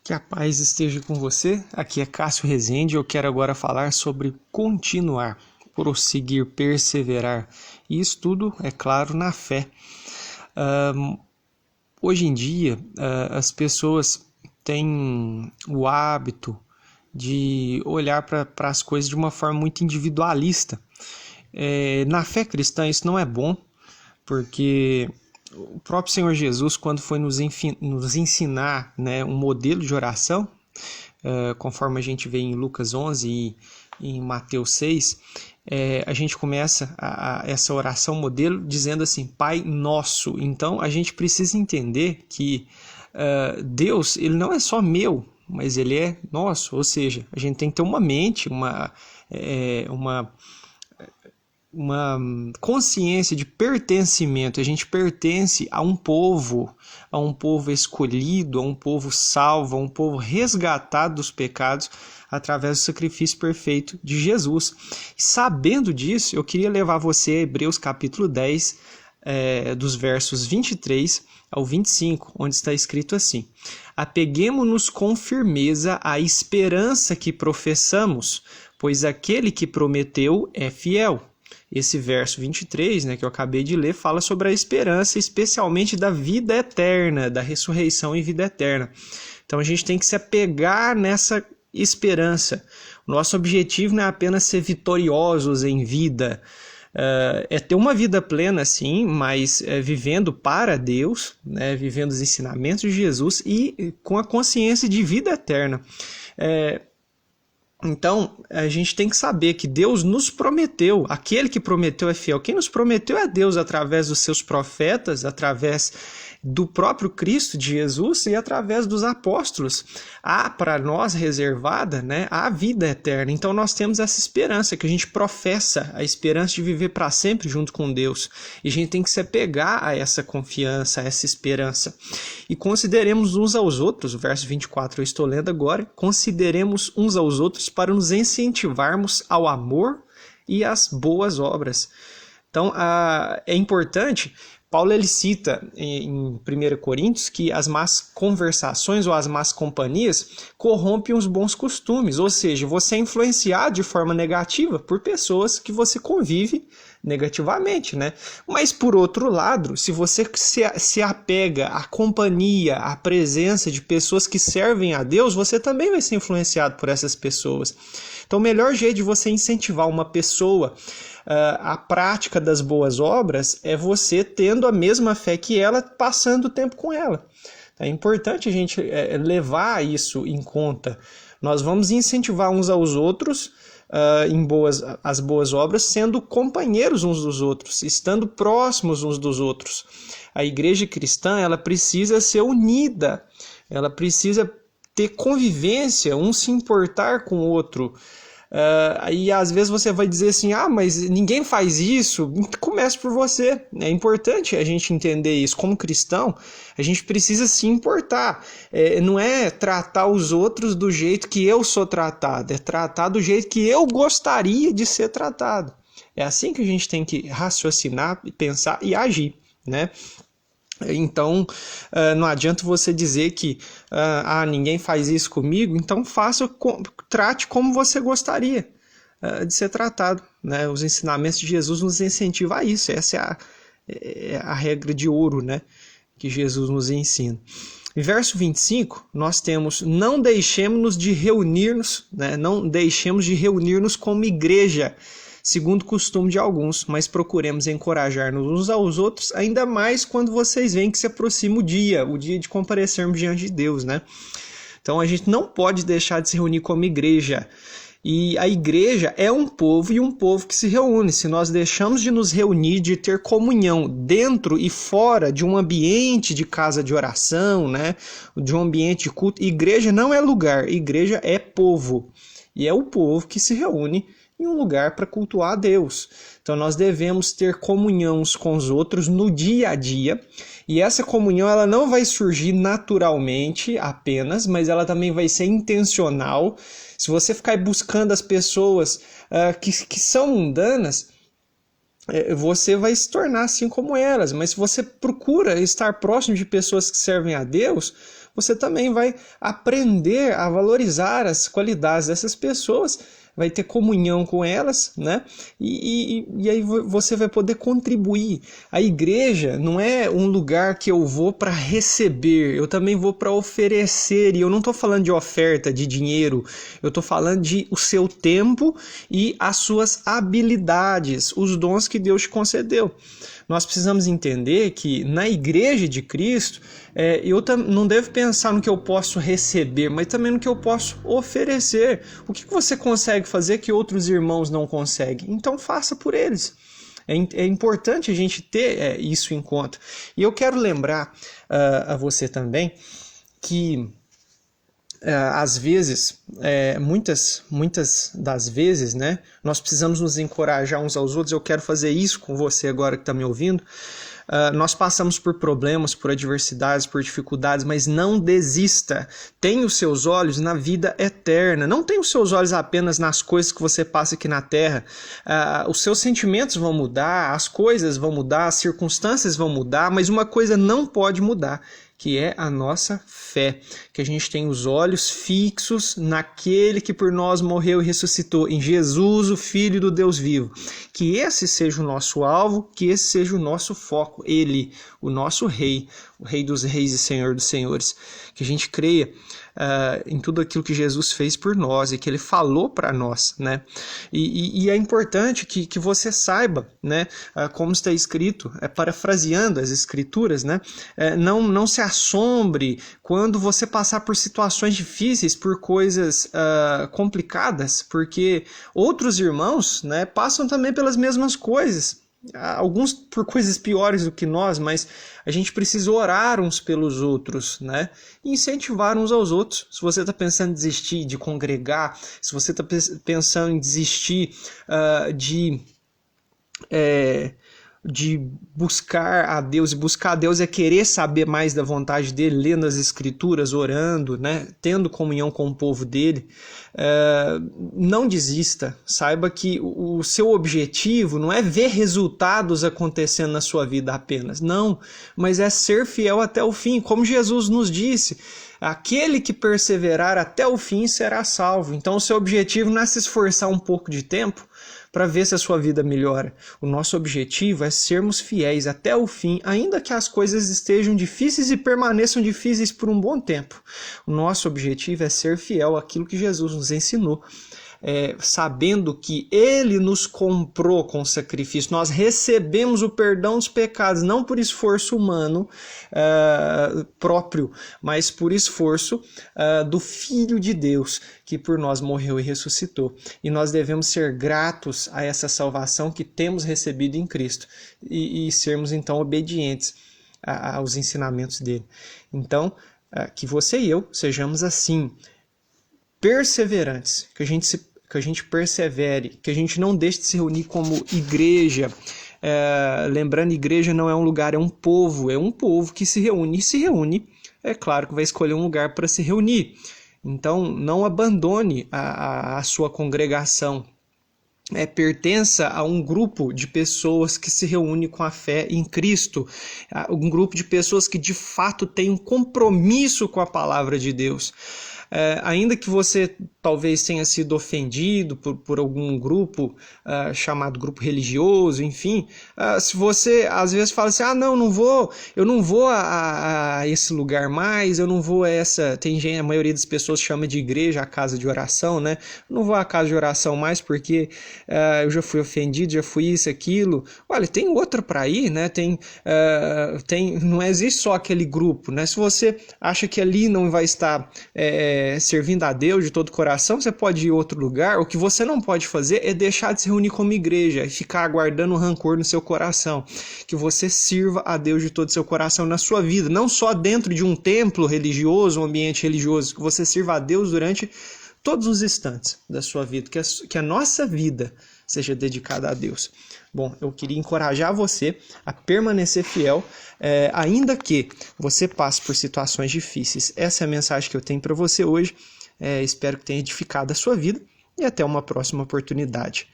Que a paz esteja com você. Aqui é Cássio Rezende. Eu quero agora falar sobre continuar, prosseguir, perseverar. E isso tudo, é claro, na fé. Hoje em dia, as pessoas têm o hábito de olhar para as coisas de uma forma muito individualista. Na fé cristã isso não é bom, porque o próprio Senhor Jesus, quando foi nos ensinar, né, um modelo de oração, conforme a gente vê em Lucas 11 e em Mateus 6, a gente começa essa oração modelo dizendo assim, Pai Nosso. Então a gente precisa entender que Deus, ele não é só meu, mas ele é nosso, ou seja, a gente tem que ter uma mente, uma consciência de pertencimento. A gente pertence a um povo escolhido, a um povo salvo, a um povo resgatado dos pecados através do sacrifício perfeito de Jesus. Sabendo disso, eu queria levar você a Hebreus capítulo 10, dos versos 23 ao 25, onde está escrito assim: Apeguemo-nos com firmeza à esperança que professamos, pois aquele que prometeu é fiel. Esse verso 23, né, que eu acabei de ler, fala sobre a esperança, especialmente da vida eterna, da ressurreição e vida eterna. Então a gente tem que se apegar nessa esperança. O nosso objetivo não é apenas ser vitoriosos em vida, é ter uma vida plena, sim, mas vivendo para Deus, né, vivendo os ensinamentos de Jesus e com a consciência de vida eterna. Então, a gente tem que saber que Deus nos prometeu, aquele que prometeu é fiel. Quem nos prometeu é Deus através dos seus profetas, através do próprio Cristo de Jesus e através dos apóstolos. Há para nós reservada, né, a vida eterna. Então nós temos essa esperança, que a gente professa a esperança de viver para sempre junto com Deus. E a gente tem que se apegar a essa confiança, a essa esperança. E consideremos uns aos outros, o verso 24 eu estou lendo agora, consideremos uns aos outros para nos incentivarmos ao amor e às boas obras. Então é importante. Paulo ele cita em 1 Coríntios que as más conversações ou as más companhias corrompem os bons costumes, ou seja, você é influenciado de forma negativa por pessoas que você convive negativamente, né? Mas por outro lado, se você se apega à companhia, à presença de pessoas que servem a Deus, você também vai ser influenciado por essas pessoas. Então o melhor jeito de você incentivar uma pessoa a prática das boas obras é você tendo a mesma fé que ela, passando o tempo com ela. É importante a gente levar isso em conta. Nós vamos incentivar uns aos outros as boas obras, sendo companheiros uns dos outros, estando próximos uns dos outros. A igreja cristã, ela precisa ser unida, ela precisa ter convivência, um se importar com o outro. Aí às vezes você vai dizer assim, mas ninguém faz isso. Comece por você. É importante a gente entender isso. Como cristão, a gente precisa se importar. Não é tratar os outros do jeito que eu sou tratado, é tratar do jeito que eu gostaria de ser tratado. É assim que a gente tem que raciocinar, pensar e agir, né? Então, não adianta você dizer que ninguém faz isso comigo, então trate como você gostaria de ser tratado, né? Os ensinamentos de Jesus nos incentivam a isso, essa é a regra de ouro, né, que Jesus nos ensina. Em verso 25, nós temos, não deixemos de reunir-nos, né? Não deixemos de reunir-nos como igreja, segundo o costume de alguns, mas procuremos encorajar-nos uns aos outros, ainda mais quando vocês veem que se aproxima o dia de comparecermos diante de Deus, né? Então a gente não pode deixar de se reunir como igreja. E a igreja é um povo e um povo que se reúne. Se nós deixamos de nos reunir, de ter comunhão dentro e fora de um ambiente de casa de oração, né? De um ambiente de culto, igreja não é lugar, igreja é povo. E é o povo que se reúne em um lugar para cultuar a Deus. Então nós devemos ter comunhão uns com os outros no dia a dia, e essa comunhão ela não vai surgir naturalmente apenas, mas ela também vai ser intencional. Se você ficar buscando as pessoas que são mundanas, você vai se tornar assim como elas, mas se você procura estar próximo de pessoas que servem a Deus, você também vai aprender a valorizar as qualidades dessas pessoas, vai ter comunhão com elas, né? E aí você vai poder contribuir. A igreja não é um lugar que eu vou para receber, eu também vou para oferecer. E eu não estou falando de oferta, de dinheiro, eu estou falando de o seu tempo e as suas habilidades, os dons que Deus te concedeu. Nós precisamos entender que na igreja de Cristo, eu não devo pensar no que eu posso receber, mas também no que eu posso oferecer. O que você consegue fazer que outros irmãos não conseguem? Então faça por eles. É importante a gente ter isso em conta. E eu quero lembrar a você também que às vezes, muitas das vezes, né, nós precisamos nos encorajar uns aos outros. Eu quero fazer isso com você agora que está me ouvindo. Nós passamos por problemas, por adversidades, por dificuldades, mas não desista. Tenha os seus olhos na vida eterna. Não tenha os seus olhos apenas nas coisas que você passa aqui na terra. Os seus sentimentos vão mudar, as coisas vão mudar, as circunstâncias vão mudar, mas uma coisa não pode mudar, que é a nossa fé, que a gente tem os olhos fixos naquele que por nós morreu e ressuscitou, em Jesus, o Filho do Deus vivo. Que esse seja o nosso alvo, que esse seja o nosso foco, Ele, o nosso Rei, o Rei dos Reis e Senhor dos Senhores. Que a gente creia em tudo aquilo que Jesus fez por nós e que Ele falou para nós, né? E é importante que você saiba, né, como está escrito, parafraseando as Escrituras, né? Não se assombre quando você passar por situações difíceis, por coisas complicadas, porque outros irmãos, né, passam também pelas mesmas coisas. Alguns por coisas piores do que nós, mas a gente precisa orar uns pelos outros, né? E incentivar uns aos outros. Se você está pensando em desistir de congregar, se você está pensando em desistir de buscar a Deus, e buscar a Deus é querer saber mais da vontade dele, lendo as Escrituras, orando, né? Tendo comunhão com o povo dele, não desista. Saiba que o seu objetivo não é ver resultados acontecendo na sua vida apenas, não, mas é ser fiel até o fim, como Jesus nos disse. Aquele que perseverar até o fim será salvo. Então o seu objetivo não é se esforçar um pouco de tempo para ver se a sua vida melhora. O nosso objetivo é sermos fiéis até o fim, ainda que as coisas estejam difíceis e permaneçam difíceis por um bom tempo. O nosso objetivo é ser fiel àquilo que Jesus nos ensinou, sabendo que Ele nos comprou com sacrifício. Nós recebemos o perdão dos pecados, não por esforço humano próprio, mas por esforço do Filho de Deus, que por nós morreu e ressuscitou. E nós devemos ser gratos a essa salvação que temos recebido em Cristo e sermos então obedientes aos ensinamentos dele. Então, que você e eu sejamos assim, perseverantes, que a gente persevere, que a gente não deixe de se reunir como igreja. Lembrando, igreja não é um lugar, é um povo que se reúne. E se reúne, é claro que vai escolher um lugar para se reunir. Então, não abandone a sua congregação. Pertença a um grupo de pessoas que se reúne com a fé em Cristo, um grupo de pessoas que de fato tem um compromisso com a palavra de Deus. Ainda que você talvez tenha sido ofendido por algum grupo chamado grupo religioso, enfim, se você às vezes fala assim, eu não vou a esse lugar mais, eu não vou a essa, a maioria das pessoas chama de igreja a casa de oração, né? Eu não vou à casa de oração mais porque eu já fui ofendido, já fui isso, aquilo. Olha, tem outra para ir, né? Não existe só aquele grupo, né? Se você acha que ali não vai estar servindo a Deus de todo o coração, você pode ir a outro lugar. O que você não pode fazer é deixar de se reunir como igreja e ficar aguardando rancor no seu coração. Que você sirva a Deus de todo o seu coração na sua vida, não só dentro de um templo religioso, um ambiente religioso, que você sirva a Deus durante todos os instantes da sua vida, que a nossa vida seja dedicada a Deus. Bom, eu queria encorajar você a permanecer fiel, ainda que você passe por situações difíceis. Essa é a mensagem que eu tenho para você hoje. Espero que tenha edificado a sua vida e até uma próxima oportunidade.